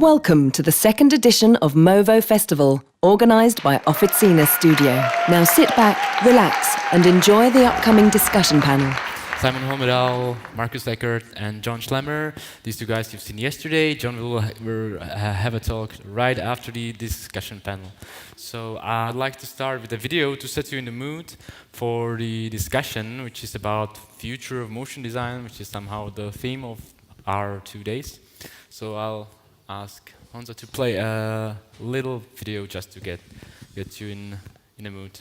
Welcome to the second edition of Mouvo Festival, organised by Officina Studio. Now sit back, relax, and enjoy the upcoming discussion panel. Simon Holmedal, Marcus Eckert, and John Schlemmer. These two guys you've seen yesterday. John will have a talk right after the discussion panel. So I'd like to start with a video to set you in the mood for the discussion, which is about future of motion design, which is somehow the theme of our 2 days. So I'll ask Honza to play a little video just to get you in the mood.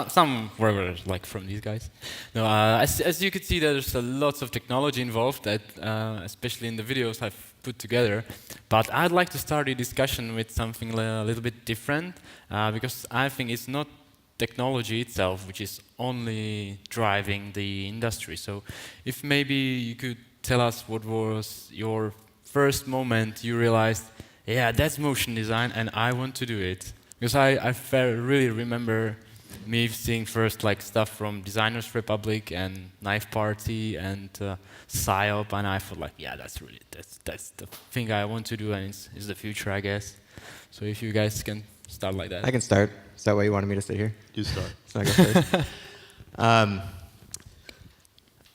Some were like from these guys. No, as you could see, there's lots of technology involved, that especially in the videos I've put together. But I'd like to start the discussion with something a little bit different, because I think it's not technology itself which is only driving the industry. So if maybe you could tell us what was your first moment you realized, yeah, that's motion design and I want to do it. Because I really remember me seeing first like stuff from Designers Republic and Knife Party and PsyOp, and I thought like, yeah, that's the thing I want to do, and it's the future, I guess. So if you guys can start like that. I can start. Is that why you wanted me to sit here? You start. So I go first.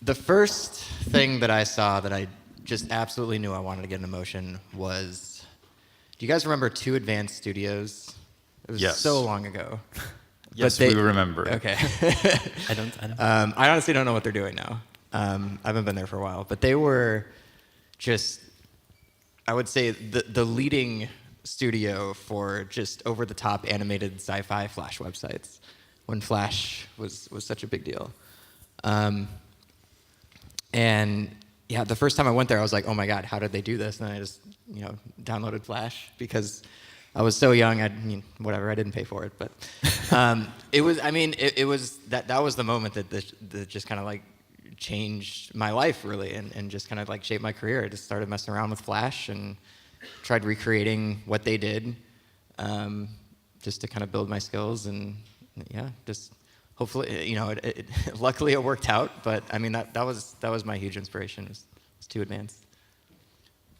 The first thing that I saw that I just absolutely knew I wanted to get into motion was, do you guys remember Two Advanced Studios? It was so long ago. Yes, we remember. Okay. I don't. I honestly don't know what they're doing now. I haven't been there for a while, but they were just, I would say, the leading studio for just over-the-top animated sci-fi Flash websites when Flash was such a big deal. And yeah, the first time I went there, I was like, oh my God, how did they do this? And then I just, downloaded Flash because I was so young. Whatever. I didn't pay for it, but it was. I mean, it was that was the moment that just kind of like changed my life really, and just kind of like shaped my career. I just started messing around with Flash and tried recreating what they did, just to kind of build my skills, and yeah, just hopefully, luckily it worked out. But I mean, that was my huge inspiration. It was Too Advanced.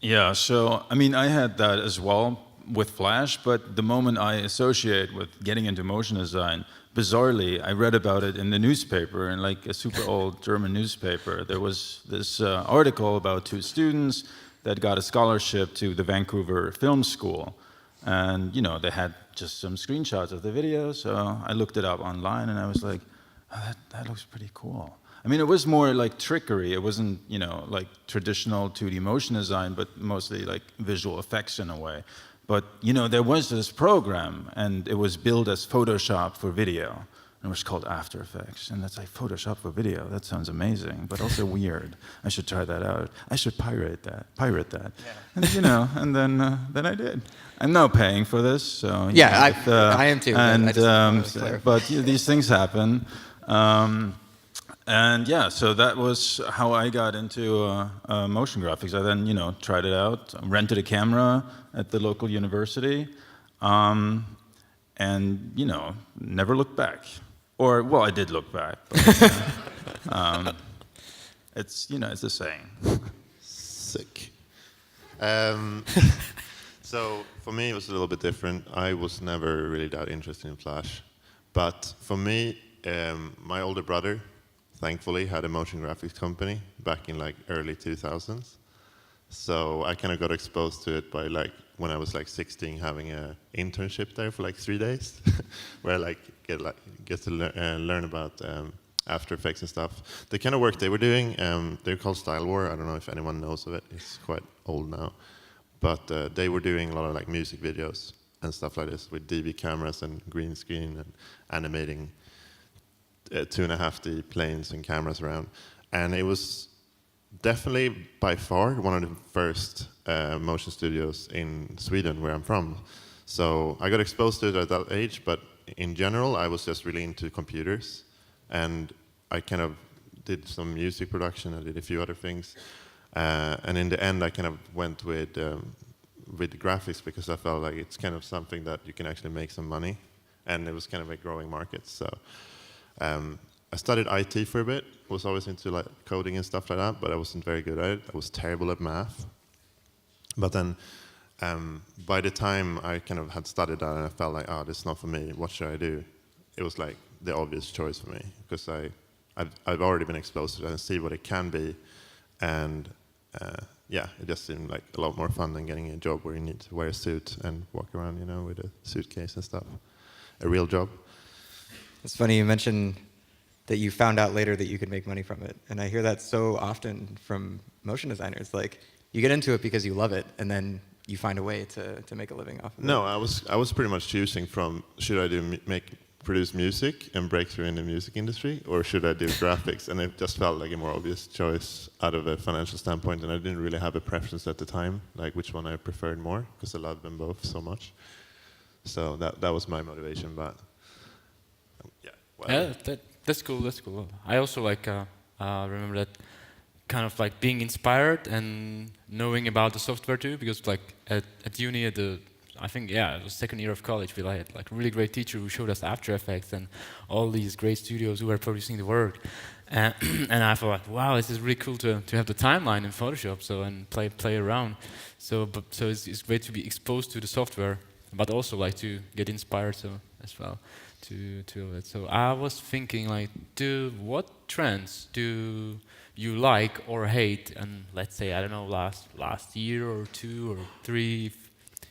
Yeah. So I mean, I had that as well with Flash, but the moment I associate with getting into motion design, bizarrely, I read about it in the newspaper, in like a super old German newspaper. There was this article about two students that got a scholarship to the Vancouver Film School. And, they had just some screenshots of the video, so I looked it up online and I was like, oh, that looks pretty cool. I mean, it was more like trickery. It wasn't, like traditional 2D motion design, but mostly like visual effects in a way. But, there was this program, and it was billed as Photoshop for video. And it was called After Effects. And that's like, Photoshop for video, that sounds amazing, but also weird. I should try that out. I should pirate that. Yeah. And, then I did. I'm now paying for this, so... Yeah, I am too. And, but these things happen. And yeah, so that was how I got into motion graphics. I then, tried it out, rented a camera at the local university, and, never looked back. Or, well, I did look back, but it's, it's the saying. Sick. So for me, it was a little bit different. I was never really that interested in Flash. But for me, my older brother, thankfully, had a motion graphics company back in like early 2000s. So I kind of got exposed to it by like when I was like 16, having an internship there for like 3 days, where I get to learn about After Effects and stuff. The kind of work they were doing, they're called Style War. I don't know if anyone knows of it. It's quite old now, but they were doing a lot of like music videos and stuff like this with DV cameras and green screen and animating 2.5D planes and cameras around. And it was definitely by far one of the first motion studios in Sweden, where I'm from. So I got exposed to it at that age, but in general, I was just really into computers. And I kind of did some music production, I did a few other things. And in the end, I kind of went with graphics because I felt like it's kind of something that you can actually make some money. And it was kind of a growing market. So I studied IT for a bit, was always into like coding and stuff like that, but I wasn't very good at it. I was terrible at math. But then by the time I kind of had studied that and I felt like, oh, this is not for me, what should I do? It was like the obvious choice for me, because I've already been exposed to it and see what it can be. And yeah, it just seemed like a lot more fun than getting a job where you need to wear a suit and walk around, you know, with a suitcase and stuff. A real job. It's funny you mentioned that you found out later that you could make money from it. And I hear that so often from motion designers. Like, you get into it because you love it, and then you find a way to make a living off of it. No, I was pretty much choosing from, should I produce music and break through in the music industry, or should I do graphics? And it just felt like a more obvious choice out of a financial standpoint, and I didn't really have a preference at the time, like which one I preferred more, because I loved them both so much. So that was my motivation, but yeah. Well, Yeah, that's cool. That's cool. I also remember that kind of like being inspired and knowing about the software too, because like at uni I think it was second year of college, we had like a really great teacher who showed us After Effects and all these great studios who were producing the work, and I thought like, wow, this is really cool to have the timeline in Photoshop, so and play around, so it's great to be exposed to the software, but also like to get inspired as well to it. So I was thinking like, what trends do you like or hate? And let's say, I don't know, last year or 2 or 3, if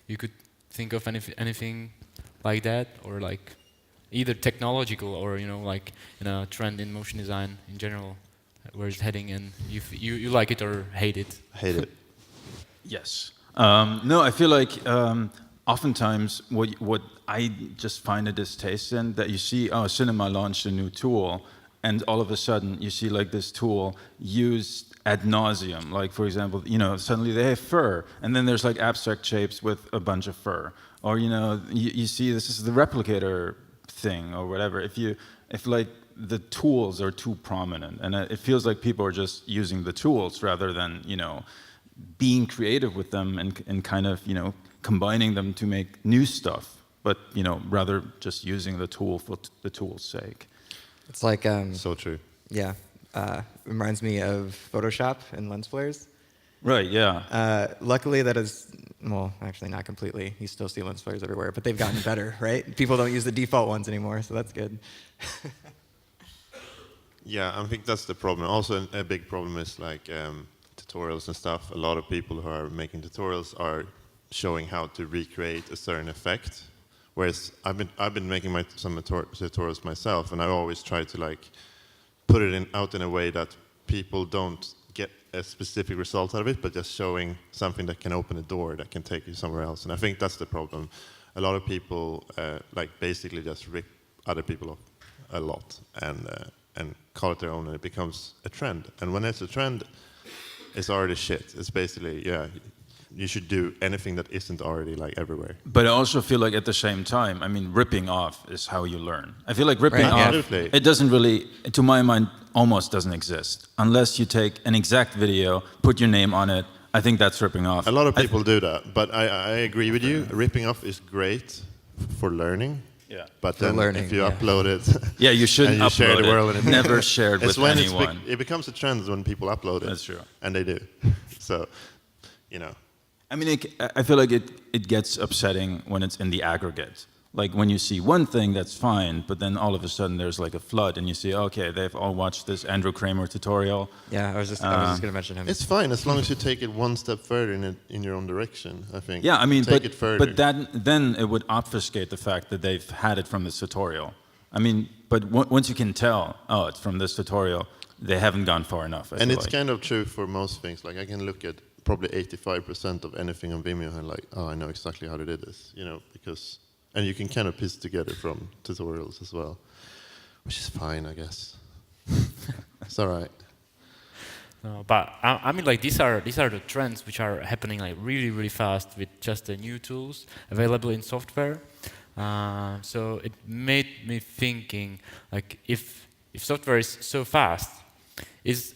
you could think of anything like that, or like either technological or like a trend in motion design in general, where it's heading, and you like it or hate it? hate it. Yes. No, I feel like oftentimes what I just find a distaste in, that you see, cinema launched a new tool, and all of a sudden you see like this tool used ad nauseum. Like, for example, suddenly they have fur, and then there's like abstract shapes with a bunch of fur. Or you see this is the replicator thing or whatever. If like the tools are too prominent, and it feels like people are just using the tools rather than being creative with them and kind of combining them to make new stuff, but rather just using the tool for the tool's sake. It's like So true. yeah, reminds me of Photoshop and lens flares. Right. Yeah. Luckily, that is, well, actually not completely. You still see lens flares everywhere, but they've gotten better, right? People don't use the default ones anymore, so that's good. Yeah, I think that's the problem. Also, a big problem is like tutorials and stuff. A lot of people who are making tutorials are showing how to recreate a certain effect. Whereas I've been making some tutorials myself, and I always try to like put it out in a way that people don't get a specific result out of it, but just showing something that can open a door that can take you somewhere else. And I think that's the problem. A lot of people like basically just rip other people off a lot and call it their own, and it becomes a trend. And when it's a trend, it's already shit. It's basically, you should do anything that isn't already like everywhere. But I also feel like at the same time, I mean, ripping off is how you learn. I feel like ripping Right, off, absolutely. it doesn't really, to my mind, almost doesn't exist. Unless you take an exact video, put your name on it, I think that's ripping off. A lot of people do that, but I agree with you. Ripping off is great for learning. Yeah. But For then learning, if you yeah. upload it, Yeah, you shouldn't and you share upload the world, it. and Never share it it's with when anyone. it becomes a trend when people upload it. That's true. And they do. So, I mean, I feel like it gets upsetting when it's in the aggregate. like when you see one thing, that's fine, but then all of a sudden there's like a flood, and you see, okay, they've all watched this Andrew Kramer tutorial. Yeah, I was just going to mention him. It's fine as long as you take it one step further in your own direction, I think. Yeah, I mean, take it further. but then it would obfuscate the fact that they've had it from this tutorial. I mean, but once you can tell, oh, it's from this tutorial, they haven't gone far enough. And it's kind of true for most things. Like I can look at probably 85% of anything on Vimeo and like, oh, I know exactly how they did this, you know, because, and you can kind of piece together from tutorials as well, which is fine, I guess. It's all right. No, but I mean, like these are the trends which are happening like really, really fast with just the new tools available in software. So it made me thinking, like, if software is so fast,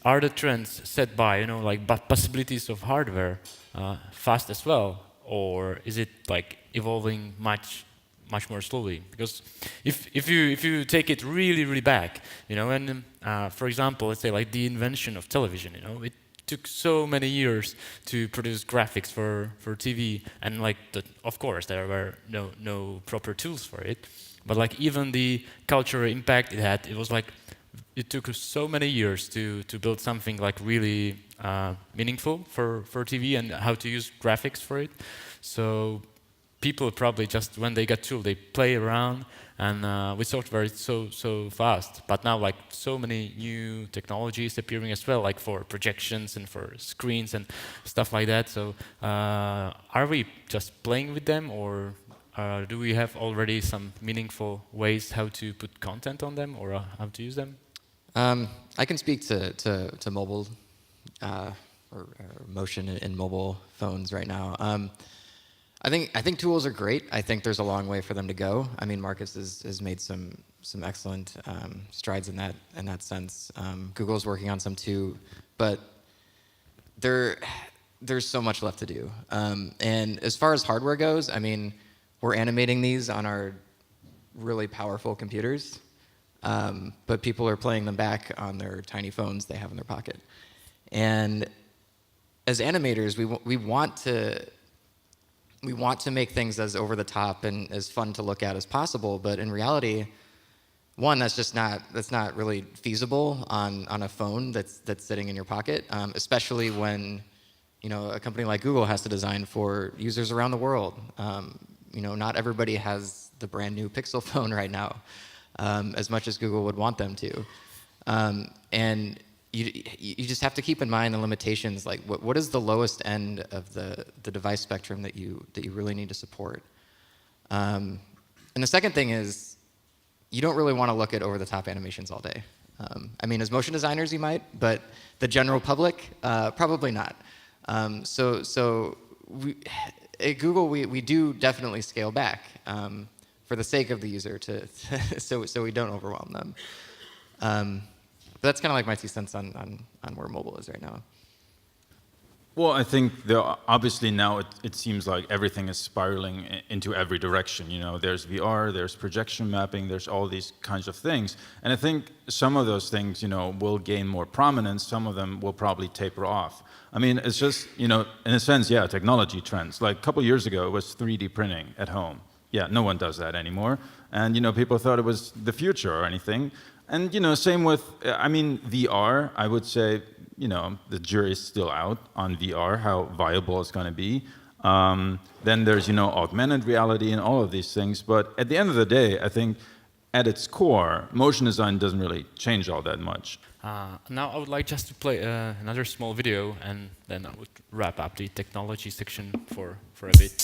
are the trends set by, you know, like possibilities of hardware fast as well, or is it like evolving much more slowly? Because if you take it really, really back, you know, and for example, let's say like the invention of television, you know, it took so many years to produce graphics for TV, and like of course there were no proper tools for it, but like even the cultural impact it had, it was like it took us so many years to build something like really meaningful for TV and how to use graphics for it. So people probably just, when they get tool, they play around, and with software it's so fast. But now like so many new technologies appearing as well, like for projections and for screens and stuff like that. So are we just playing with them, or do we have already some meaningful ways how to put content on them, or how to use them? I can speak to mobile or motion in mobile phones right now. I think tools are great. I think there's a long way for them to go. I mean, Marcus has made some excellent strides in that sense. Google's working on some too, but there's so much left to do. And as far as hardware goes, I mean, we're animating these on our really powerful computers, but people are playing them back on their tiny phones they have in their pocket. And as animators, we want to make things as over the top and as fun to look at as possible, but in reality, one, that's not really feasible on a phone that's sitting in your pocket, especially when, you know, a company like Google has to design for users around the world. You know, not everybody has the brand new Pixel phone right now, as much as Google would want them to, and you just have to keep in mind the limitations, like what is the lowest end of the device spectrum that you really need to support. And the second thing is, you don't really want to look at over-the-top animations all day. I mean, as motion designers you might, but the general public, probably not. So at Google, we do definitely scale back for the sake of the user, so we don't overwhelm them. But that's kind of like my 2 cents on where mobile is right now. Well, I think obviously now it seems like everything is spiraling into every direction. You know, there's VR, there's projection mapping, there's all these kinds of things. And I think some of those things, you know, will gain more prominence. Some of them will probably taper off. I mean, it's just, you know, in a sense, yeah, technology trends. Like a couple years ago, it was 3D printing at home. Yeah, no one does that anymore. And, you know, people thought it was the future or anything. And, you know, same with, I mean, VR, I would say, you know, the jury's still out on VR, how viable it's going to be. Then there's, you know, augmented reality and all of these things. But at the end of the day, I think at its core, motion design doesn't really change all that much. Now I would like just to play another small video, and then I would wrap up the technology section for a bit.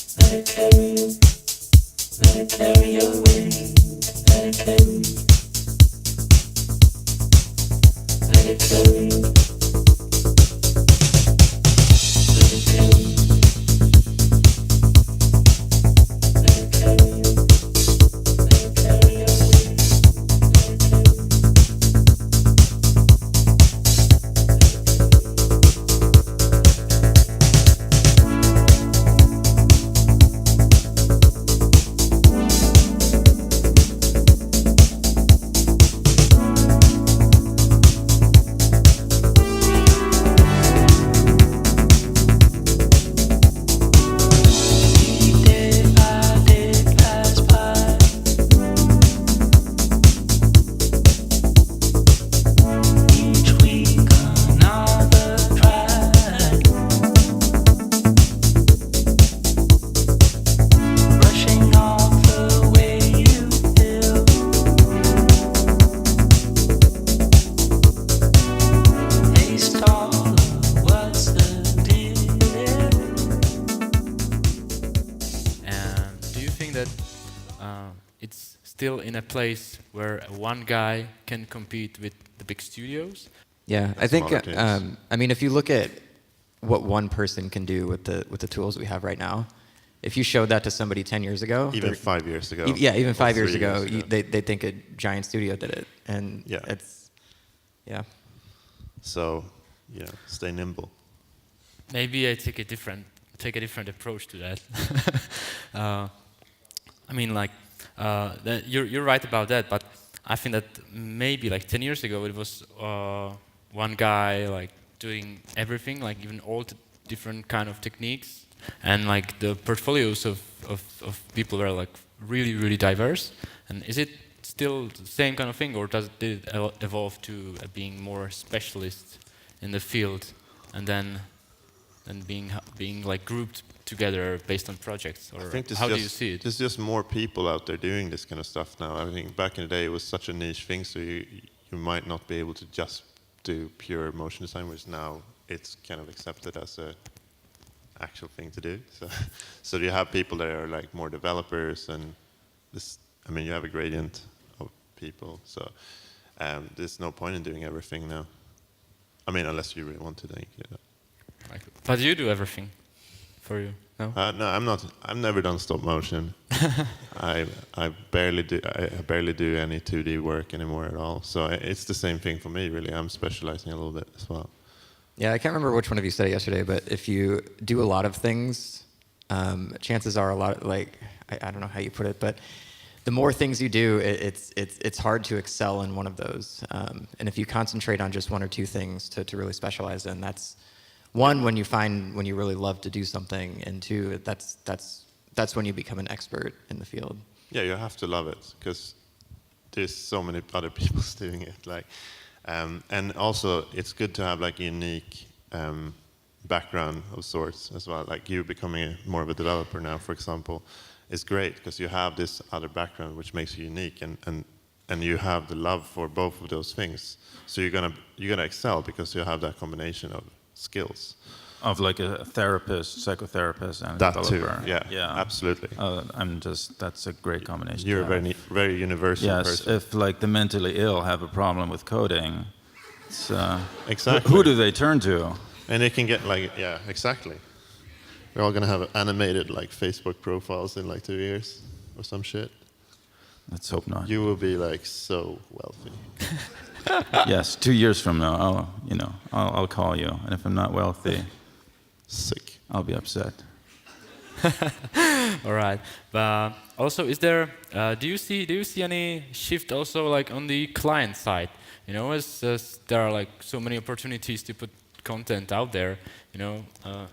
still in a place where one guy can compete with the big studios? Yeah, I think. Smaller teams. I mean, if you look at what one person can do with the tools we have right now, if you showed that to somebody 10 years ago, Even 5 years ago. yeah, even or 5 years 3 ago, ago. they think a giant studio did it, and Yeah. it's yeah. So, stay nimble. Maybe I take a different approach to that. I mean, like, you're right about that, but I think that maybe like 10 years ago it was one guy like doing everything, like even all the different kind of techniques, and like the portfolios of people are like really, really diverse. And is it still the same kind of thing, or did it evolve to being more specialist in the field, and then being like grouped together based on projects, or I think how do you see it? There's just more people out there doing this kind of stuff now. I think back in the day it was such a niche thing, so you might not be able to just do pure motion design, whereas now it's kind of accepted as a actual thing to do. So you have people that are like more developers, and this. I mean, you have a gradient of people, so there's no point in doing everything now. I mean, unless you really want to, then you know. But you do everything for you, no? No, I'm not. I've never done stop motion. I barely do any 2D work anymore at all. So it's the same thing for me, really. I'm specializing a little bit as well. Yeah, I can't remember which one of you said it yesterday, but if you do a lot of things, chances are a lot. Like I don't know how you put it, but the more things you do, it's hard to excel in one of those. And if you concentrate on just one or two things to really specialize in, that's one, when you really love to do something, and two, that's when you become an expert in the field. Yeah, you have to love it because there's so many other people doing it. Like, and also it's good to have like a unique background of sorts as well. Like you becoming more of a developer now, for example, is great because you have this other background which makes you unique, and you have the love for both of those things. So you're gonna excel because you have that combination of skills. Of like a therapist, psychotherapist, and a That developer. too, yeah, absolutely. That's a great combination. You're a very universal yes, person. if like the mentally ill have a problem with coding, it's, Exactly. who do they turn to? And they can get like, yeah, exactly. We're all gonna have animated like Facebook profiles in like 2 years or some shit. Let's hope not. You will be like so wealthy. Yes, 2 years from now, I'll call you, and if I'm not wealthy, Sick. I'll be upset. All right. But also, is there? Do you see any shift also like on the client side? You know, as there are like so many opportunities to put content out there. You know,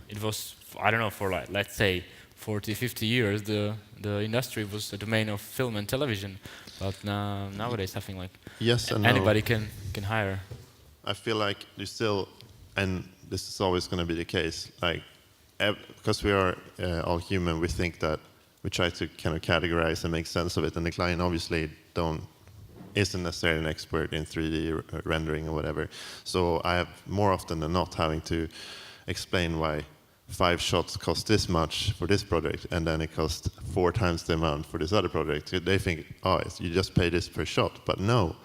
it was, I don't know, for like, let's say 40, 50 years, the industry was a domain of film and television. But nowadays, I think like Yes and no. anybody can hire. I feel like you still, and this is always going to be the case, like, because we are all human, we think that we try to kind of categorize and make sense of it, and the client obviously isn't necessarily an expert in 3D rendering or whatever. So I have more often than not having to explain why 5 shots cost this much for this project, and then it costs 4 times the amount for this other project. They think, oh, you just pay this per shot, but no.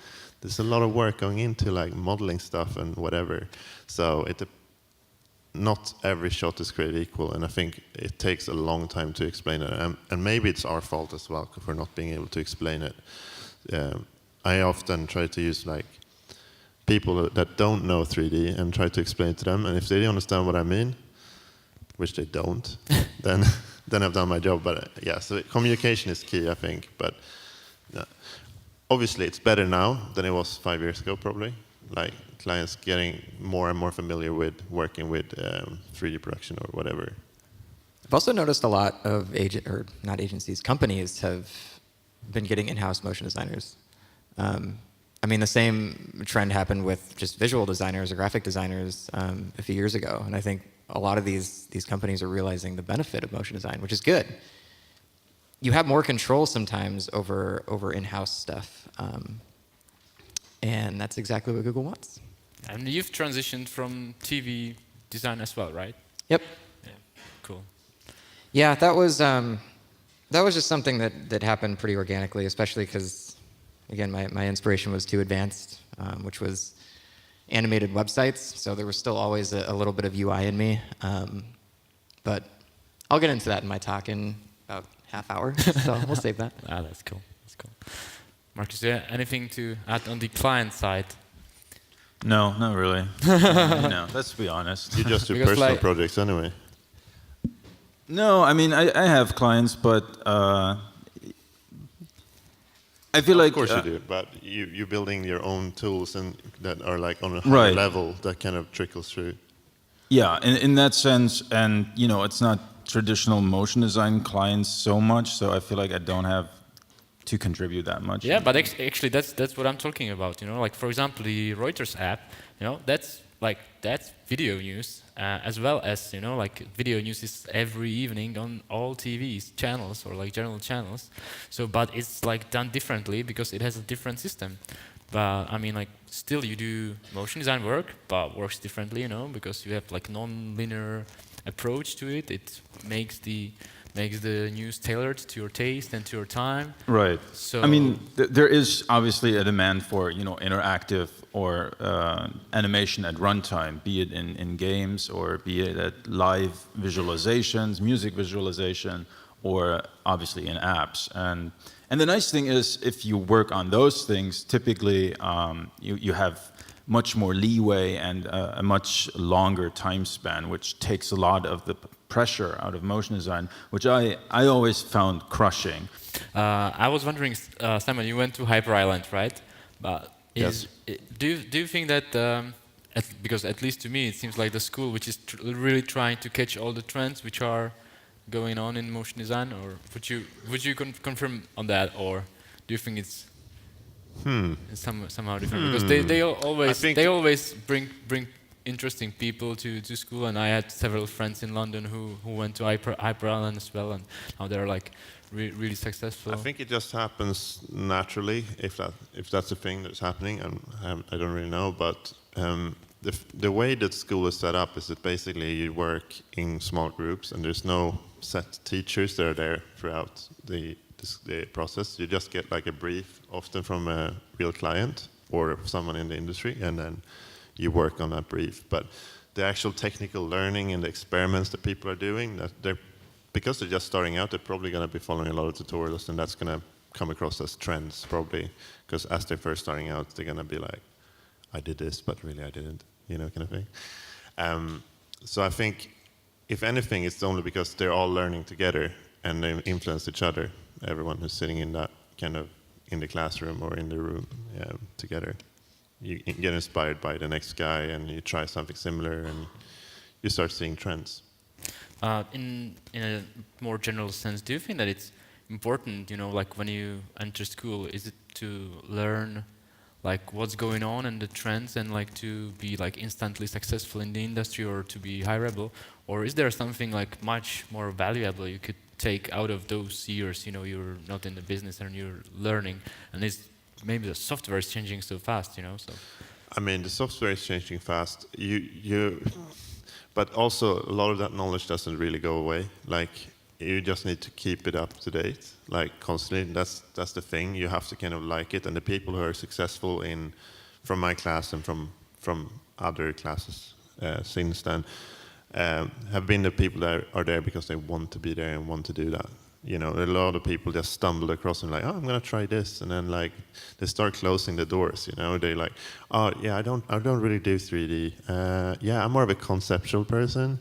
There's a lot of work going into like modeling stuff and whatever. So not every shot is created equal, and I think it takes a long time to explain it. And maybe it's our fault as well for not being able to explain it. I often try to use like people that don't know 3D and try to explain it to them, and if they understand what I mean, which they don't, then I've done my job. But yeah, so communication is key, I think. But obviously, it's better now than it was 5 years ago, probably. Like clients getting more and more familiar with working with 3D production or whatever. I've also noticed a lot of companies have been getting in-house motion designers. I mean, the same trend happened with just visual designers or graphic designers a few years ago, and I think a lot of these companies are realizing the benefit of motion design, which is good. You have more control sometimes over in-house stuff, and that's exactly what Google wants. And you've transitioned from TV design as well, right? Yep. Yeah. Cool. Yeah, that was that was just something that happened pretty organically, especially because, again, my inspiration was too advanced, which was animated websites. So there was still always a little bit of UI in me. But I'll get into that in my talk in about half hour. So we'll save that. That's cool. That's cool. Marcus, is there anything to add on the client side? No, not really. No, let's be honest. You just do Because, personal like- projects anyway. No, I mean, I have clients, but I feel like... Of course you do, but you're building your own tools and that are like on a higher Right. level that kind of trickles through. Yeah, in that sense, and you know, it's not traditional motion design clients so much, so I feel like I don't have to contribute that much. Yeah, but actually, that's what I'm talking about. You know, like for example, the Reuters app. You know, that's video news as well as like video news is every evening on all TVs channels or like general channels. So, but it's like done differently because it has a different system. But I mean, like still you do motion design work, but works differently. Because you have like non-linear approach to it. It makes the news tailored to your taste and to your time. Right. So I mean, there is obviously a demand for interactive or animation at runtime, be it in games or be it at live visualizations, music visualization, or obviously in apps. And the nice thing is, if you work on those things, typically you have much more leeway and a much longer time span, which takes a lot of the pressure out of motion design, which I always found crushing. I was wondering, Simon, you went to Hyper Island, right? Yes. Do you think that, because at least to me it seems like the school which is really trying to catch all the trends which are going on in motion design, or would you confirm on that, or do you think it's somehow different? Because they always bring interesting people to school, and I had several friends in London who went to Hyper Island as well, and now they're like really successful. I think it just happens naturally, if that's a thing that's happening. I don't really know, but the way that school is set up is that basically you work in small groups, and there's no set teachers that are there throughout the process. You just get like a brief, often from a real client or someone in the industry, and then you work on that brief. But the actual technical learning and the experiments that people are doing, because they're just starting out, they're probably going to be following a lot of tutorials, and that's going to come across as trends probably, because as they're first starting out, they're going to be like, I did this, but really I didn't, kind of thing. So I think, if anything, it's only because they're all learning together and they influence each other, everyone who's sitting in that kind of, in the classroom or in the room together. You get inspired by the next guy, and you try something similar, and you start seeing trends. In a more general sense, do you think that it's important, like when you enter school, is it to learn like what's going on and the trends, and like to be like instantly successful in the industry or to be hireable, or is there something like much more valuable you could take out of those years? You're not in the business and you're learning, and it's maybe the software is changing so fast, so. I mean, the software is changing fast. But also a lot of that knowledge doesn't really go away. Like, you just need to keep it up to date, like constantly. That's the thing. You have to kind of like it. And the people who are successful from my class and from other classes since then have been the people that are there because they want to be there and want to do that. A lot of people just stumble across and like, oh, I'm gonna try this, and then like they start closing the doors. They're like, oh yeah, I don't really do 3D. Yeah, I'm more of a conceptual person,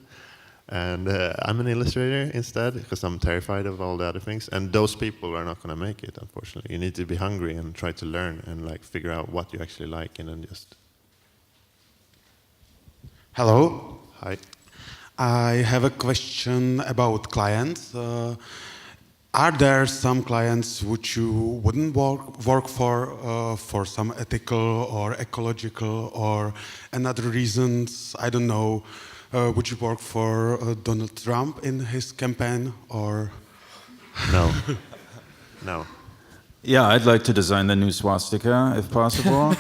and I'm an illustrator instead because I'm terrified of all the other things. And those people are not gonna make it, unfortunately. You need to be hungry and try to learn and like figure out what you actually like, and then just. Hello. Hi. I have a question about clients. Are there some clients which you wouldn't work for some ethical or ecological or another reasons? I don't know. Would you work for Donald Trump in his campaign, or? No. No. Yeah, I'd like to design the new swastika if possible.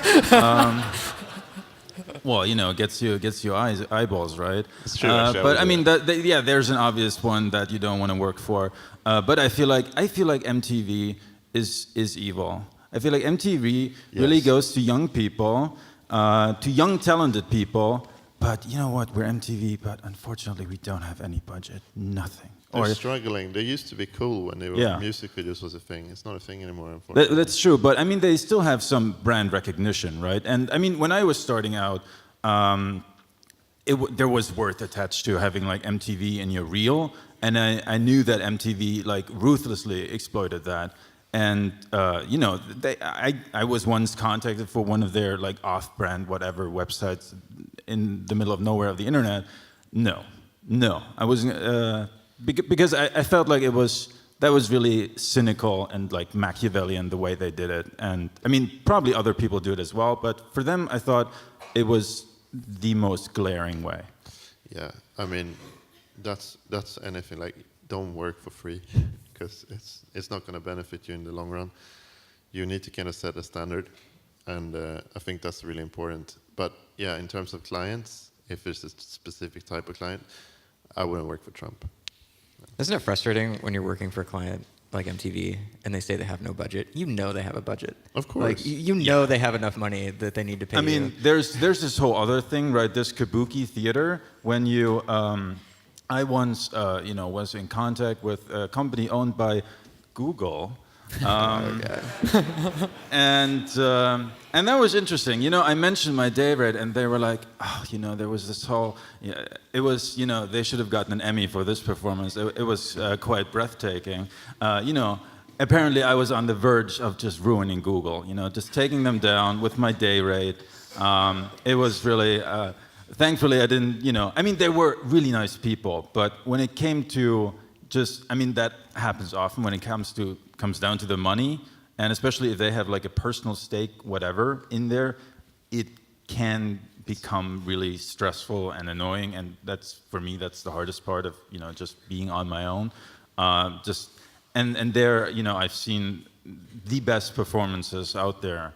Well, you know, gets you eyeballs, right? It's true, actually, I but would I do mean, that. yeah, there's an obvious one that you don't want to work for. But I feel like MTV is evil. I feel like MTV really Yes. goes to young people, to young talented people. But you know what? We're MTV, but unfortunately, we don't have any budget. Nothing. They're struggling. They used to be cool when they were Yeah. music videos was a thing. It's not a thing anymore, unfortunately. That's true, but I mean, they still have some brand recognition, right? And I mean, when I was starting out, there was worth attached to having like MTV in your reel, and I knew that MTV like ruthlessly exploited that. And you know, I was once contacted for one of their like off-brand whatever websites in the middle of nowhere of the internet. No, I wasn't. Because I felt like that was really cynical and like Machiavellian the way they did it. And I mean, probably other people do it as well, but for them, I thought it was the most glaring way. Yeah, I mean, that's anything. Like, don't work for free, because it's not going to benefit you in the long run. You need to kind of set a standard, and I think that's really important. But yeah, in terms of clients, if there's a specific type of client, I wouldn't work for Trump. Isn't it frustrating when you're working for a client like MTV and they say they have no budget? You know they have a budget. Of course. Like you know they have enough money that they need to pay I mean, you. there's this whole other thing, right? This kabuki theater. When you, I once, you know, was in contact with a company owned by Google, and that was interesting. You know, I mentioned my day rate, and they were like, "Oh, you know, there was this whole. Yeah, it was, you know, they should have gotten an Emmy for this performance. It was quite breathtaking. You know, apparently I was on the verge of just ruining Google. You know, just taking them down with my day rate. It was really. Thankfully, I didn't. You know, I mean, they were really nice people, but when it came to just, I mean, that happens often when it comes down to the money, and especially if they have like a personal stake, whatever, in there, it can become really stressful and annoying. And that's, for me, that's the hardest part of, you know, just being on my own. And there, you know, I've seen the best performances out there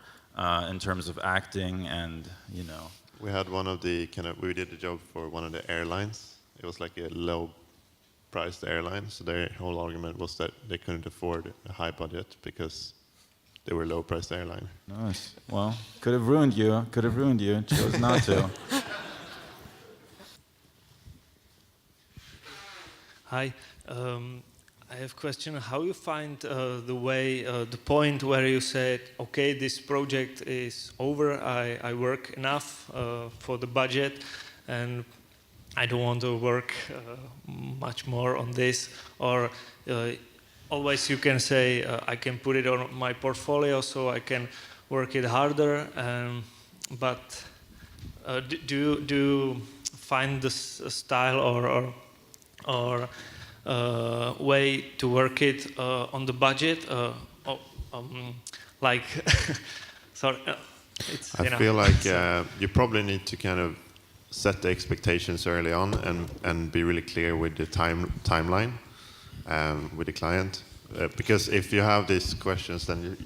in terms of acting and, you know. We had we did a job for one of the airlines. It was like a low-priced airline, so their whole argument was that they couldn't afford a high budget because they were a low-priced airline. Nice. Well, could have ruined you. Could have ruined you. Chose not to. Hi. I have a question. How you find the point where you said, okay, this project is over, I work enough for the budget, and I don't want to work much more on this, or always you can say, I can put it on my portfolio so I can work it harder, but do you find this style or way to work it on the budget, like, sorry, I feel like you probably need to kind of set the expectations early on and be really clear with the timeline with the client, because if you have these questions, then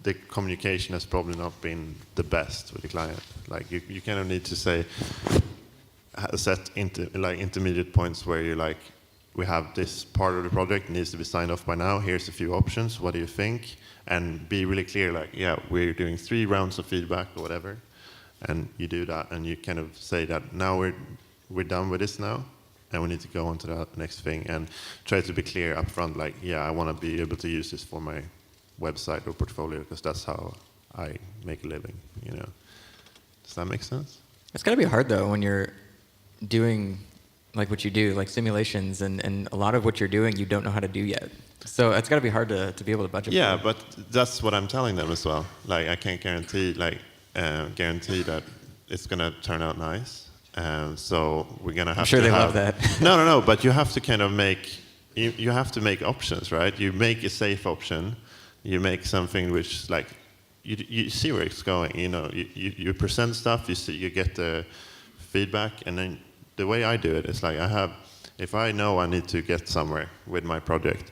the communication has probably not been the best with the client. Like you kind of need to set intermediate points where you're like, we have this part of the project needs to be signed off by now. Here's a few options. What do you think? And be really clear, like, yeah, we're doing 3 rounds of feedback or whatever. And you do that, and you kind of say that now we're done with this now, and we need to go on to the next thing. And try to be clear up front, like, yeah, I want to be able to use this for my website or portfolio, because that's how I make a living, you know. Does that make sense? It's got to be hard, though, when you're doing like what you do, like simulations, and a lot of what you're doing you don't know how to do yet. So it's got to be hard to be able to budget. Yeah, for. but that's what I'm telling them as well. Like, I can't guarantee that it's gonna turn out nice. So we're gonna have. I'm sure to they have, love that. No. But you have to kind of you have to make options, right? You make a safe option. You make something which, like, you see where it's going. You know, you present stuff. You get the feedback, and then. The way I do it is like if I know I need to get somewhere with my project,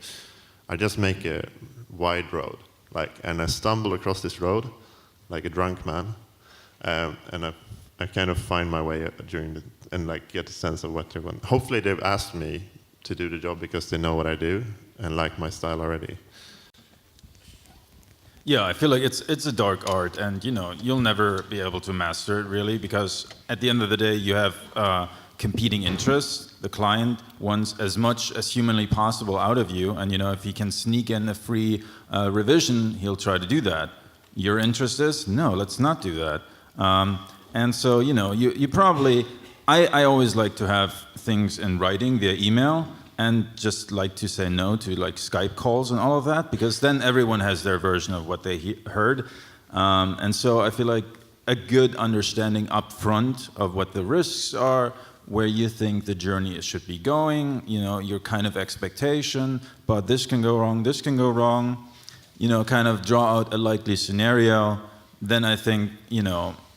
I just make a wide road, and I stumble across this road like a drunk man, and I kind of find my way during the, and like get a sense of what they want. Hopefully they've asked me to do the job because they know what I do and like my style already. Yeah, I feel like it's a dark art, and you'll never be able to master it really, because at the end of the day you have competing interests. The client wants as much as humanly possible out of you, and if he can sneak in a free revision, he'll try to do that. Your interest is, no, let's not do that. And so you probably, I always like to have things in writing via email, and just like to say no to like Skype calls and all of that, because then everyone has their version of what they heard. And so I feel like a good understanding up front of what the risks are, where you think the journey should be going, your kind of expectation, but this can go wrong, this can go wrong, kind of draw out a likely scenario, then I think,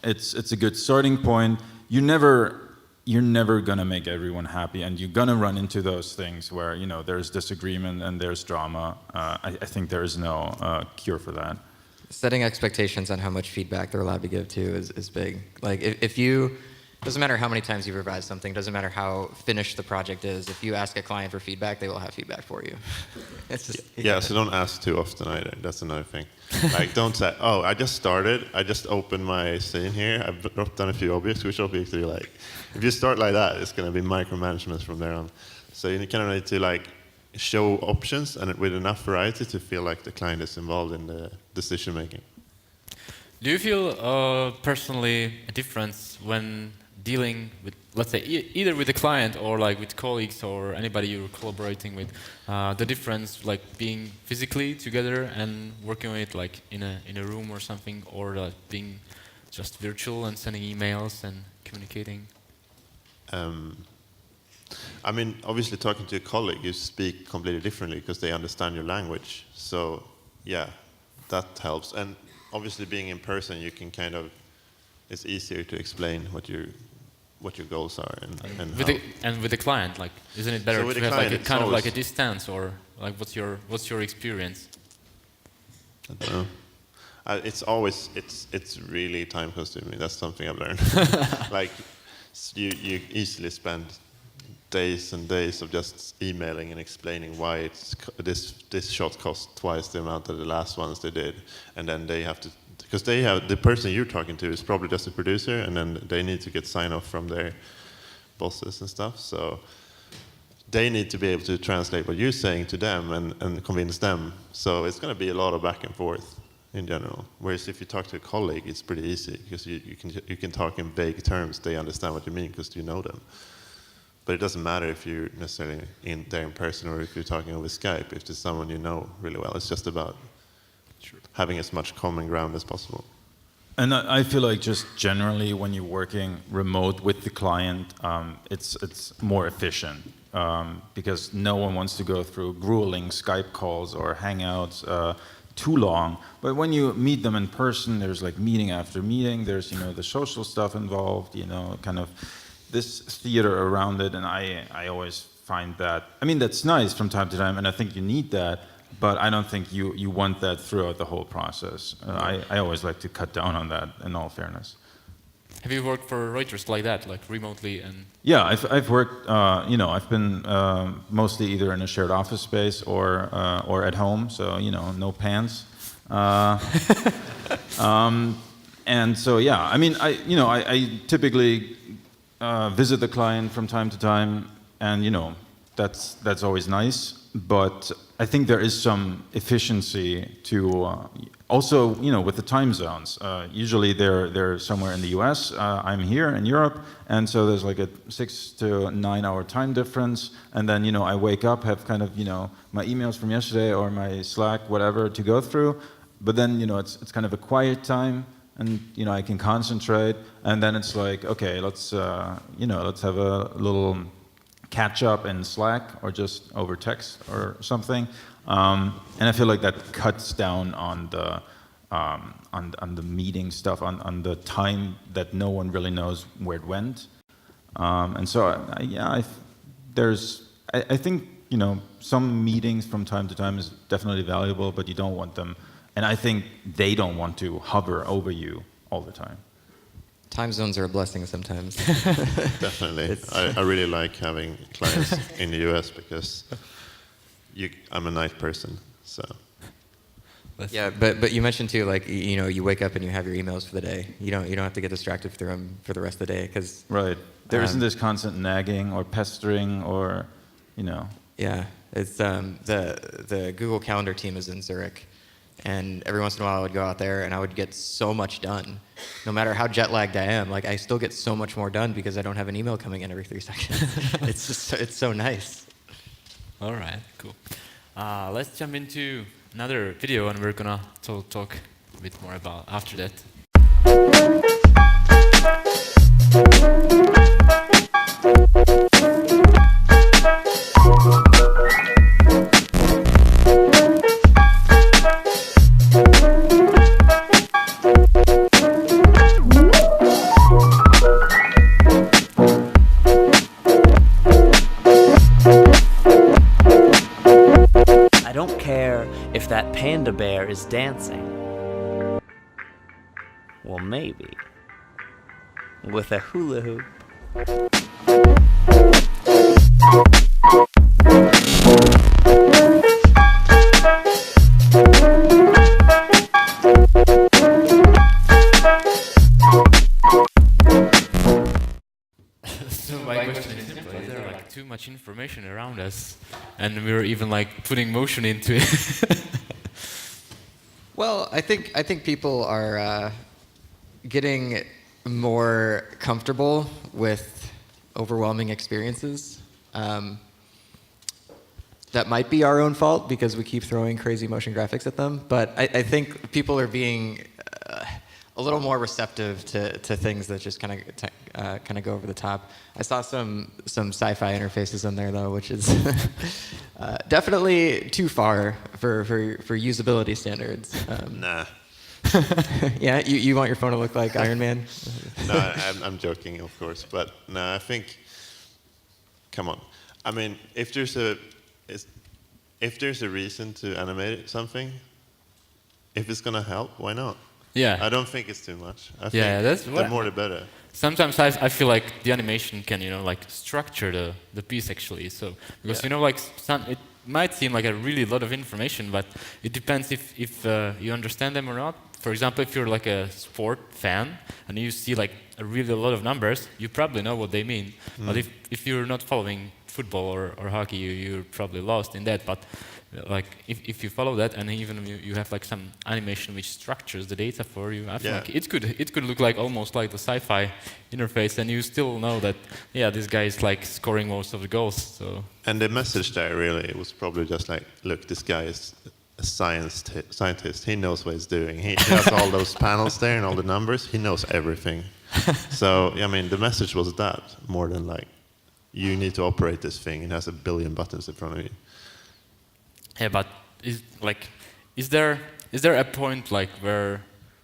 it's a good starting point. You're never gonna make everyone happy, and you're gonna run into those things where there's disagreement and there's drama. I think there is no cure for that. Setting expectations on how much feedback they're allowed to give too is big. Like if you, doesn't matter how many times you've revised something, doesn't matter how finished the project is, if you ask a client for feedback, they will have feedback for you. It's just, yeah, so don't ask too often either. That's another thing. Like don't say, oh, I just started, I just opened my scene here, I've dropped down a few objects, which objects do you like? If you start like that, it's going to be micromanagement from there on. So you kind of need to like show options and with enough variety to feel like the client is involved in the decision making. Do you feel personally a difference when dealing with, let's say, either with the client or like with colleagues or anybody you're collaborating with, the difference like being physically together and working with it like in a room or something, or being just virtual and sending emails and communicating? I mean, obviously talking to a colleague, you speak completely differently because they understand your language. So yeah, that helps. And obviously being in person, you can kind of, it's easier to explain what your goals are and with the client, like, isn't it better so to have like a kind of like a distance, or like what's your experience? I don't know. It's really time consuming. That's something I've learned. Like you easily spend days and days of just emailing and explaining why this shot cost twice the amount of the last ones they did, and then they have to, because the person you're talking to is probably just a producer, and then they need to get sign off from their bosses and stuff. So they need to be able to translate what you're saying to them and convince them. So it's going to be a lot of back and forth in general. Whereas if you talk to a colleague, it's pretty easy because you can talk in vague terms. They understand what you mean because you know them. But it doesn't matter if you're necessarily there in person or if you're talking over Skype. If there's someone you know really well, it's just about having as much common ground as possible. And I feel like just generally when you're working remote with the client, it's more efficient because no one wants to go through grueling Skype calls or Hangouts too long. But when you meet them in person, there's like meeting after meeting. There's the social stuff involved. Kind of this theater around it, and I always find that. I mean, that's nice from time to time, and I think you need that. But I don't think you want that throughout the whole process. I always like to cut down on that, in all fairness. Have you worked for Reuters like that, like remotely and? Yeah, I've worked. I've been mostly either in a shared office space or at home. So no pants. And so yeah, I mean, I typically visit the client from time to time, and that's always nice. But I think there is some efficiency to also, with the time zones. Usually they're somewhere in the US. I'm here in Europe, and so there's like a 6 to 9 hour time difference. And then, I wake up, have kind of, my emails from yesterday or my Slack, whatever, to go through. But then, it's kind of a quiet time, and I can concentrate. And then it's like, okay, let's have a little catch up in Slack or just over text or something, and I feel like that cuts down on the meeting stuff, on the time that no one really knows where it went, and so I think some meetings from time to time is definitely valuable, but you don't want them, and I think they don't want to hover over you all the time. time zones are a blessing sometimes. Definitely. I really like having clients in the US because I'm a night person, so. Yeah, but you mentioned too, like, you know, you wake up and you have your emails for the day. You don't have to get distracted through them for the rest of the day, because Right. There isn't this constant nagging or pestering or, you know. yeah, it's the Google Calendar team is in Zurich, and every once in a while I would go out there and I would get so much done, no matter how jet lagged I am. Like, I still get so much more done because I don't have an email coming in every 3 seconds. It's so nice. All right, cool. Let's jump into another video, and we're gonna talk a bit more about after that. I don't care if that panda bear is dancing. Well, maybe. With a hula hoop. So my question is simple: is there like too much information around us, and we're even like putting motion into it? Well, I think people are getting more comfortable with overwhelming experiences. That might be our own fault because we keep throwing crazy motion graphics at them, but I think people are being a little more receptive to things that just kind of go over the top. I saw some sci-fi interfaces in there though, which is definitely too far for usability standards. Nah. Yeah, you want your phone to look like Iron Man? No, I'm joking, of course, but no, I think. Come on, I mean, if there's a reason to animate something, if it's gonna help, why not? Yeah. I don't think it's too much. I think Yeah, that's the what- more the better. Sometimes I feel like the animation can, you know, like structure the piece actually. So because you know, like it might seem like a really lot of information, but it depends if you understand them or not. For example, if you're like a sport fan and you see like a really lot of numbers, you probably know what they mean. But if you're not following football or hockey, you're probably lost in that. But like if you follow that, and even you have like some animation which structures the data for you, I feel like it could look like almost like the sci-fi interface, and you still know that this guy is like scoring most of the goals. So And the message there really was probably just like, look, this guy is a scientist. He knows what he's doing. He has all those panels there and all the numbers. He knows everything. So I mean, the message was that more than like, you need to operate this thing. It has 1 billion buttons in front of you. yeah, but is there a point like where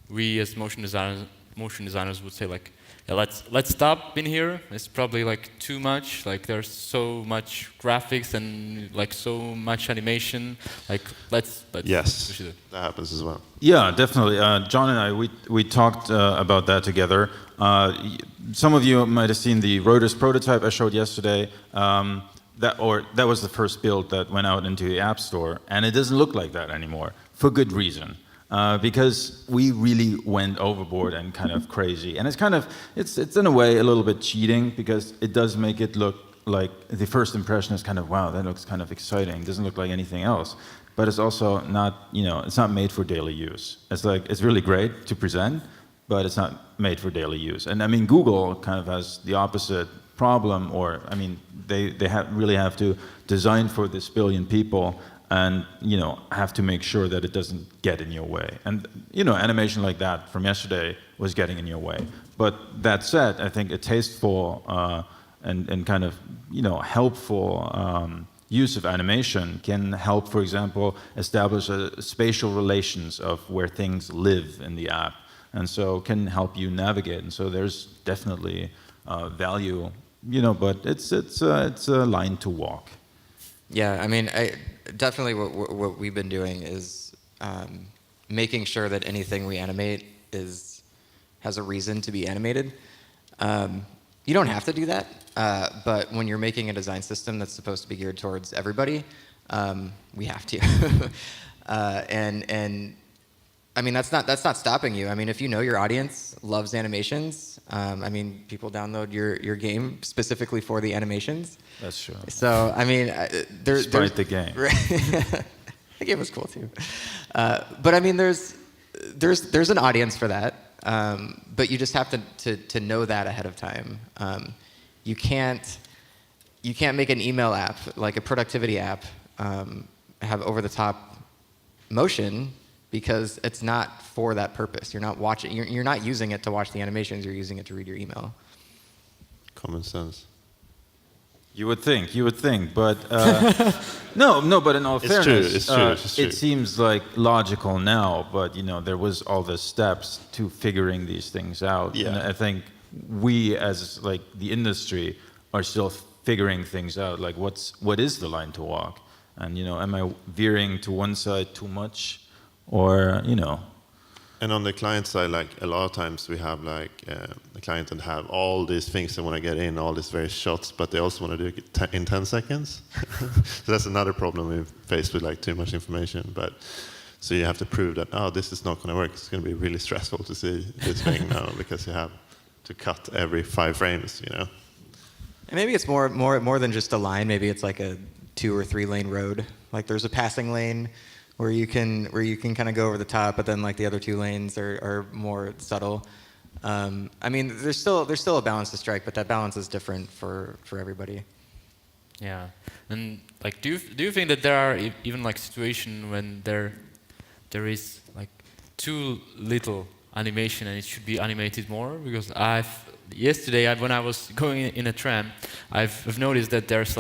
we as motion designers would say like, yeah, let's stop in here. It's probably like too much. Like there's so much graphics and like so much animation. Like let's Yes, push it. that happens as well. Yeah, definitely. John and I, we talked about that together. Some of you might have seen the Reuters prototype I showed yesterday. That was the first build that went out into the App Store, and it doesn't look like that anymore, for good reason. Because we really went overboard and kind of crazy. And it's in a way a little bit cheating, because it does make it look like the first impression is kind of, wow, that looks kind of exciting. It doesn't look like anything else. But it's also not, it's not made for daily use. It's really great to present, but it's not made for daily use. And I mean, Google kind of has the opposite problem, or I mean, they really have to design for this billion people, and have to make sure that it doesn't get in your way. And animation like that from yesterday was getting in your way. But that said, I think a tasteful and kind of helpful use of animation can help, for example, establish spatial relations of where things live in the app, and so can help you navigate. And so there's definitely value, but it's a line to walk. Yeah, I mean, definitely what we've been doing is making sure that anything we animate is has a reason to be animated. You don't have to do that, but when you're making a design system that's supposed to be geared towards everybody, we have to. And I mean, that's not stopping you. I mean, if you know your audience loves animations, I mean, people download your game specifically for the animations. That's true. So, I mean, there's the game. The game was cool too. But I mean, there's an audience for that. But you just have to know that ahead of time. You can't make an email app, like a productivity app, have over-the-top motion because it's not for that purpose. You're not watching. You're not using it to watch the animations. You're using it to read your email. Common sense. You would think, but no. But in all fairness, it's true. It seems like logical now. But there was all the steps to figuring these things out, Yeah. and I think we, as like the industry, are still figuring things out. Like, what is the line to walk? And am I veering to one side too much, or And on the client side, like a lot of times we have like the client that have all these things they want to get in, all these various shots, but they also want to do it in 10 seconds. So that's another problem we face with like too much information. But so you have to prove that, oh, this is not going to work. It's going to be really stressful to see this thing now because you have to cut every 5 frames, And maybe it's more than just a line. Maybe it's like a 2 or 3 lane road. Like there's a passing lane where you can kind of go over the top, but then like the other 2 lanes are more subtle. I mean, there's still a balance to strike, but that balance is different for everybody. Yeah, and like, do you think that there are even like situations when there is like too little animation and it should be animated more? Because yesterday when I was going in a tram, I've noticed that there's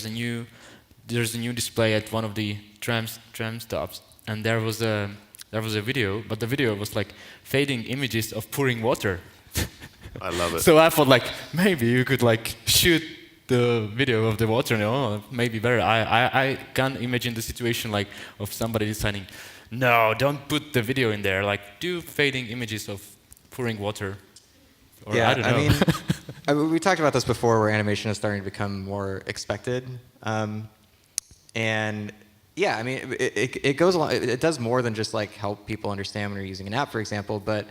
a new display at one of the tram stops, and there was a video, but the video was like fading images of pouring water. I love it. So I thought like maybe you could like shoot the video of the water, maybe better. I can't imagine the situation like of somebody deciding, no, don't put the video in there. Like, do fading images of pouring water. Or, Yeah, I don't know. I mean, we talked about this before, where animation is starting to become more expected, and yeah, I mean, it goes along. It does more than just like help people understand when you're using an app, for example, but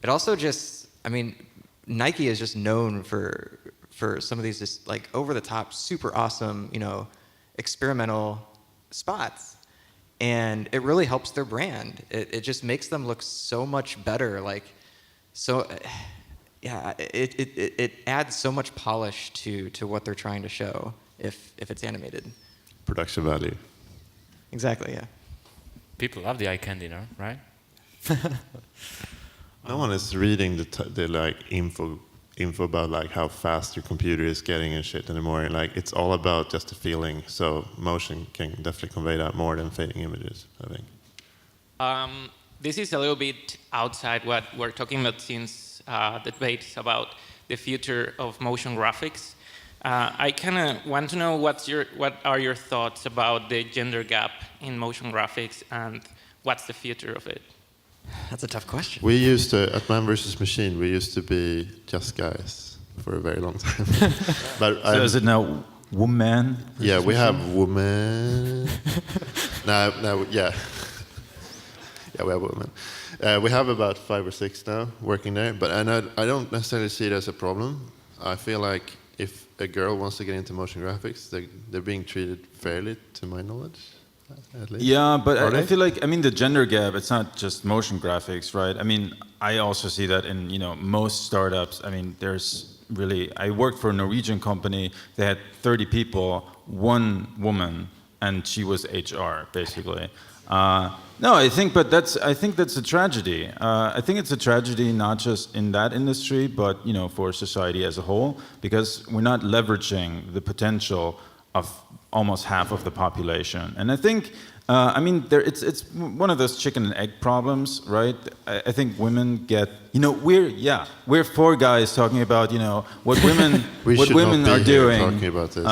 it also just, I mean, Nike is just known for some of these just like over the top, super awesome, experimental spots, and it really helps their brand. It just makes them look so much better, like so. Yeah, it adds so much polish to what they're trying to show if it's animated. Production value. Exactly, yeah. People love the eye candy, right? No one is reading the like info about like how fast your computer is getting and shit anymore. Like, it's all about just the feeling. So motion can definitely convey that more than fading images, I think. This is a little bit outside what we're talking about, since the debate is about the future of motion graphics. I kind of want to know what are your thoughts about the gender gap in motion graphics, and what's the future of it? That's a tough question. We used to, at Man vs. Machine, we used to be just guys for a very long time. But So is it now woman? Yeah, we have women. now, yeah. Yeah, we have women. We have about 5 or 6 now working there, but I don't necessarily see it as a problem. I feel like if a girl wants to get into motion graphics, they're being treated fairly, to my knowledge, at least. Yeah, but I they? feel like, the gender gap, it's not just motion graphics, right? I mean, I also see that in, most startups. I mean, there's really, I worked for a Norwegian company. They had 30 people, 1 woman, and she was HR, basically. No, I think that's a tragedy. I think it's a tragedy not just in that industry, but for society as a whole, because we're not leveraging the potential of almost half of the population. And I think, it's one of those chicken and egg problems, right? I think women get, we're 4 guys talking about, what women are doing. Talking about this.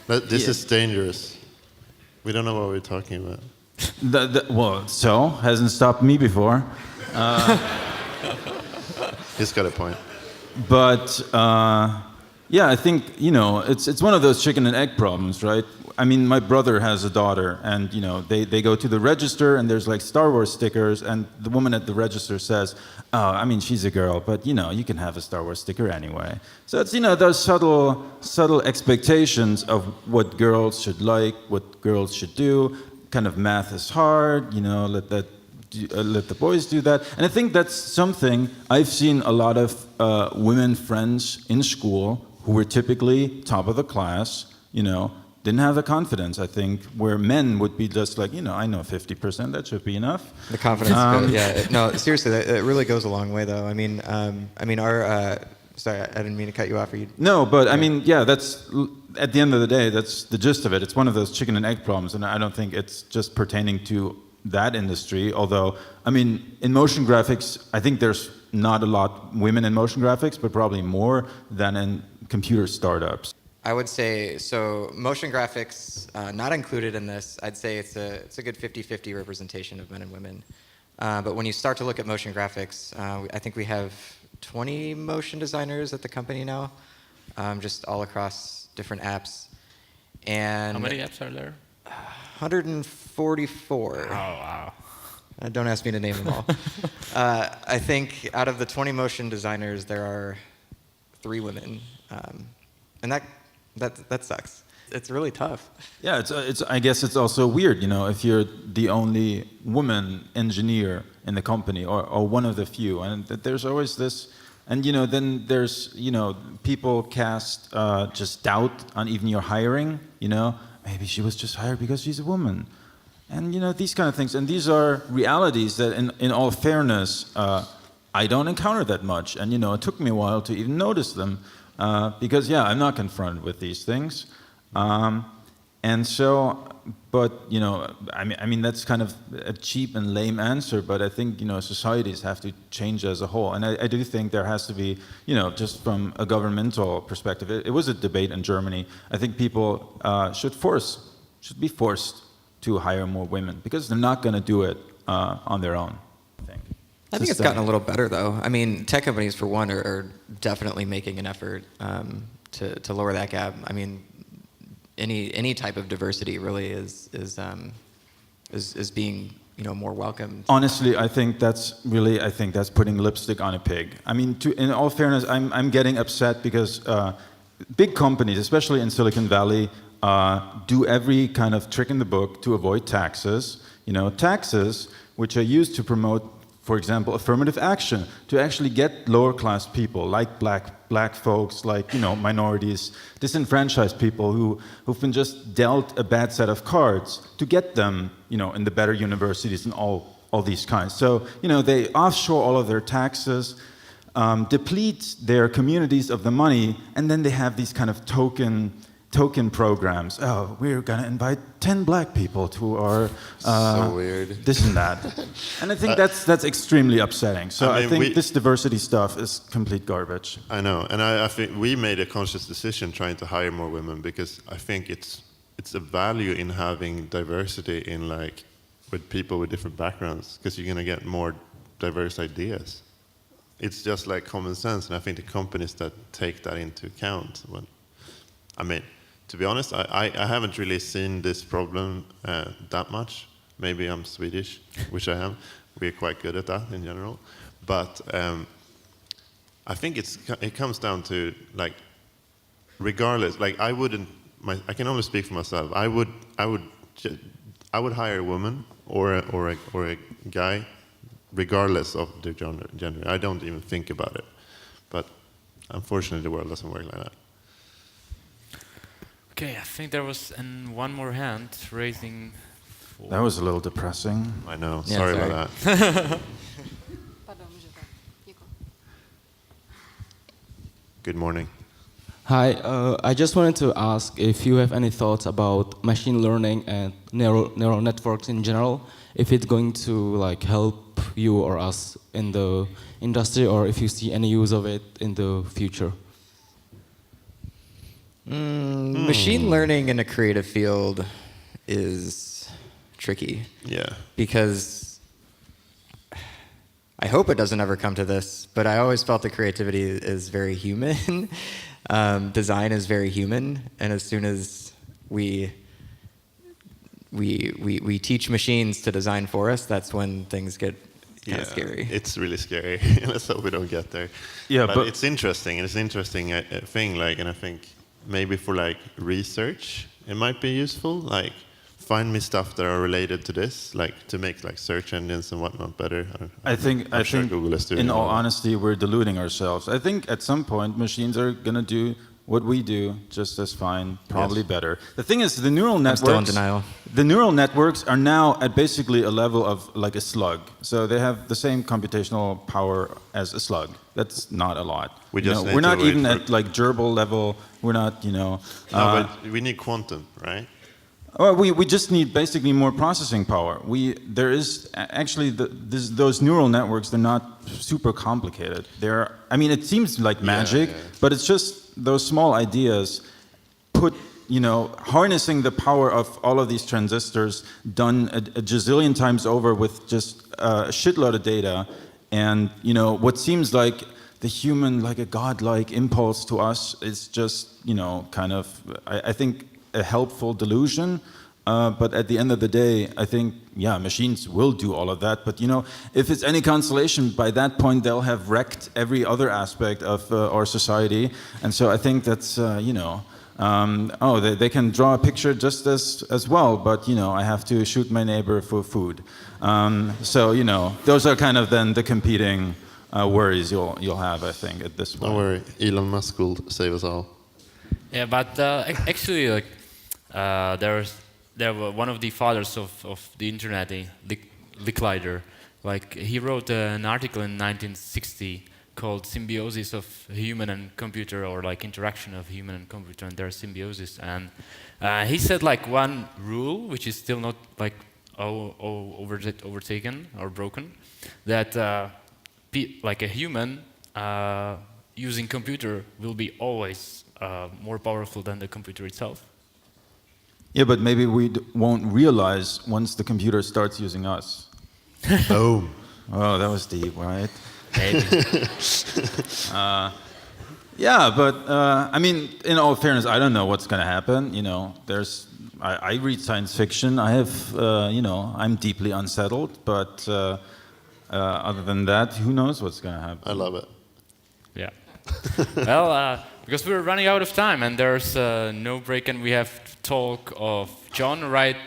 But this is dangerous. We don't know what we're talking about. Well, hasn't stopped me before. He's got a point. But yeah, I think it's one of those chicken and egg problems, right? I mean, my brother has a daughter, and they go to the register, and there's like Star Wars stickers, and the woman at the register says, "Oh, I mean, she's a girl, but you can have a Star Wars sticker anyway." So it's those subtle expectations of what girls should like, what girls should do. Kind of math is hard, let the boys do that. And I think that's something I've seen a lot of women friends in school who were typically top of the class, didn't have the confidence, I think, where men would be just like, I know 50%, that should be enough. The confidence, yeah. No, seriously, it really goes a long way, though. I mean, our. Sorry, I didn't mean to cut you off. No, but I mean, yeah, that's at the end of the day, that's the gist of it. It's one of those chicken and egg problems, and I don't think it's just pertaining to that industry. Although, I mean, in motion graphics, I think there's not a lot women in motion graphics, but probably more than in computer startups. I would say, so motion graphics, not included in this, I'd say it's a good 50-50 representation of men and women. But when you start to look at motion graphics, I think we have 20 motion designers at the company now, just all across different apps. And how many apps are there? 144. Oh, wow. Don't ask me to name them all. I think out of the 20 motion designers, there are 3 women. And that sucks. It's really tough. Yeah, I guess it's also weird, if you're the only woman engineer in the company or one of the few, and there's always this, and then there's people cast just doubt on even your hiring. Maybe she was just hired because she's a woman, and these kind of things, and these are realities that, in all fairness, I don't encounter that much, and it took me a while to even notice them. Because I'm not confronted with these things, and so, but I mean that's kind of a cheap and lame answer. But I think societies have to change as a whole, and I do think there has to be just from a governmental perspective. It was a debate in Germany. I think people should be forced to hire more women because they're not going to do it on their own. I think it's gotten a little better, though. I mean, tech companies, for one, are definitely making an effort to lower that gap. I mean, any type of diversity really is being more welcomed. Honestly, I think that's putting lipstick on a pig. I mean, in all fairness, I'm getting upset because big companies, especially in Silicon Valley, do every kind of trick in the book to avoid taxes. Taxes which are used to promote, for example, affirmative action, to actually get lower class people like black folks, like minorities, disenfranchised people who've been just dealt a bad set of cards, to get them in the better universities and all these kinds. So they offshore all of their taxes, deplete their communities of the money, and then they have these kind of token programs. Oh, we're gonna invite 10 black people to our so weird. This and that. And I think that's extremely upsetting. So I think this diversity stuff is complete garbage. I know, and I think we made a conscious decision trying to hire more women because I think it's a value in having diversity in with people with different backgrounds because you're gonna get more diverse ideas. It's just like common sense, and I think the companies that take that into account to be honest, I haven't really seen this problem that much. Maybe I'm Swedish, which I am. We're quite good at that in general. But I think it comes down to regardless. I can only speak for myself. I would hire a woman or a guy, regardless of their gender. I don't even think about it. But unfortunately, the world doesn't work like that. Okay, I think there was one more hand raising. That was a little depressing. I know. Sorry about that. Good morning. Hi, I just wanted to ask if you have any thoughts about machine learning and neural networks in general, if it's going to help you or us in the industry, or if you see any use of it in the future. Machine learning in a creative field is tricky. Yeah. Because I hope it doesn't ever come to this, but I always felt that creativity is very human. Design is very human, and as soon as we teach machines to design for us, that's when things get kind of scary. It's really scary. Let's hope we don't get there. Yeah, but but it's interesting. It's an interesting thing. Like, and I think maybe for like research, it might be useful. Like, find me stuff that are related to this, like to make like search engines and whatnot better. I think Google is doing in all that. honesty, we're deluding ourselves. I think at some point machines are going to do what we do just as fine, probably better. The thing is, the neural networks. I'm still in denial. The neural networks are now at basically a level of like a slug. So they have the same computational power as a slug. That's not a lot. We're not even at like gerbil level. We're not, No, but we need quantum, right? Well, we just need basically more processing power. There is actually those neural networks. They're not super complicated. I mean, it seems like magic, but it's just those small ideas put, harnessing the power of all of these transistors done a gazillion times over with just a shitload of data, and what seems like the human, like a godlike impulse to us is just, kind of, I think, a helpful delusion, but at the end of the day, I think, machines will do all of that. But if it's any consolation, by that point they'll have wrecked every other aspect of our society. And so I think that's, they can draw a picture just as well, but I have to shoot my neighbor for food. So those are kind of then the competing worries you'll have, I think, at this point. Don't worry, Elon Musk will save us all. Yeah, but actually, like, there were one of the fathers of the internet, Licklider. Like, he wrote an article in 1960 called "Symbiosis of Human and Computer," or like interaction of human and computer and their symbiosis. And he said like one rule, which is still not like overtaken or broken, that like a human using computer will be always more powerful than the computer itself. Yeah, but maybe we won't realize once the computer starts using us. Oh, that was deep, right? Maybe. Yeah, but I mean, in all fairness, I don't know what's going to happen. I read science fiction. I have, I'm deeply unsettled. But other than that, who knows what's going to happen? I love it. Yeah. Well, because we're running out of time and there's no break, and we have talk of John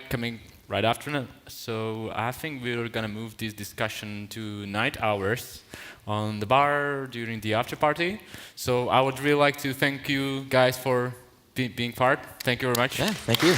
coming right after that. So I think we're gonna move this discussion to night hours on the bar during the after party. So I would really like to thank you guys for being part. Thank you very much. Yeah, thank you.